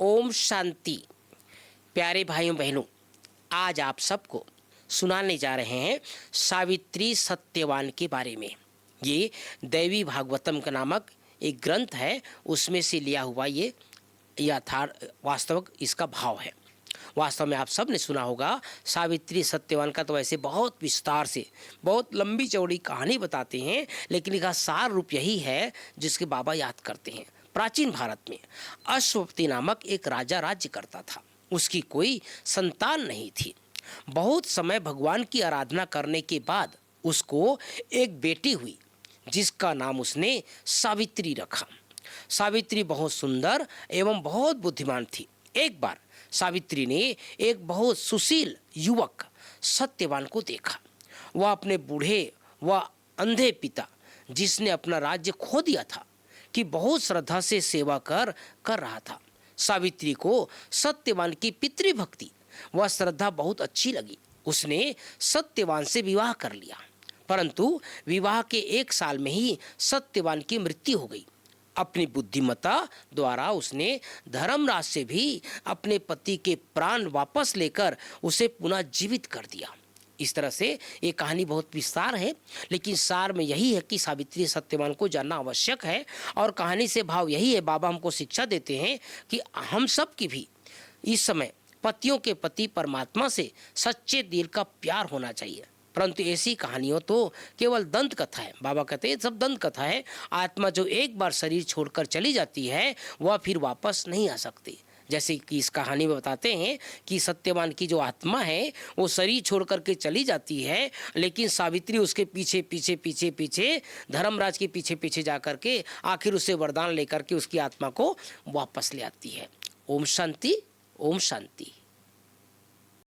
ओम शांति। प्यारे भाइयों बहनों, आज आप सबको सुनाने जा रहे हैं सावित्री सत्यवान के बारे में। ये दैवी भागवतम का नामक एक ग्रंथ है, उसमें से लिया हुआ ये वास्तविक इसका भाव है। वास्तव में आप सब ने सुना होगा सावित्री सत्यवान का, तो वैसे बहुत विस्तार से बहुत लंबी चौड़ी कहानी बताते हैं, लेकिन इसका सार रूप यही है जिसके बाबा याद करते हैं। प्राचीन भारत में अश्वपति नामक एक राजा राज्य करता था। उसकी कोई संतान नहीं थी। बहुत समय भगवान की आराधना करने के बाद उसको एक बेटी हुई, जिसका नाम उसने सावित्री रखा। सावित्री बहुत सुंदर एवं बहुत बुद्धिमान थी। एक बार सावित्री ने एक बहुत सुशील युवक सत्यवान को देखा। वह अपने बूढ़े व अंधे पिता, जिसने अपना राज्य खो दिया था, कि बहुत श्रद्धा से सेवा कर रहा था। सावित्री को सत्यवान की पितृभक्ति व श्रद्धा बहुत अच्छी लगी। उसने सत्यवान से विवाह कर लिया, परंतु विवाह के 1 साल में ही सत्यवान की मृत्यु हो गई। अपनी बुद्धिमत्ता द्वारा उसने धर्मराज से भी अपने पति के प्राण वापस लेकर उसे पुनः जीवित कर दिया। इस तरह से ये कहानी बहुत विस्तार है, लेकिन सार में यही है कि सावित्री सत्यवान को जानना आवश्यक है। और कहानी से भाव यही है, बाबा हमको शिक्षा देते हैं कि हम सब की भी इस समय पतियों के पति परमात्मा से सच्चे दिल का प्यार होना चाहिए। परंतु ऐसी कहानियों तो केवल दंत कथा है। बाबा कहते हैं सब दंत कथा है। आत्मा जो एक बार शरीर छोड़कर चली जाती है वह फिर वापस नहीं आ सकती। जैसे कि इस कहानी में बताते हैं कि सत्यवान की जो आत्मा है वो शरीर छोड़ करके चली जाती है, लेकिन सावित्री उसके पीछे पीछे पीछे पीछे धर्मराज के पीछे पीछे जा करके आखिर उसे वरदान लेकर के उसकी आत्मा को वापस ले आती है। ओम शांति, ओम शांति।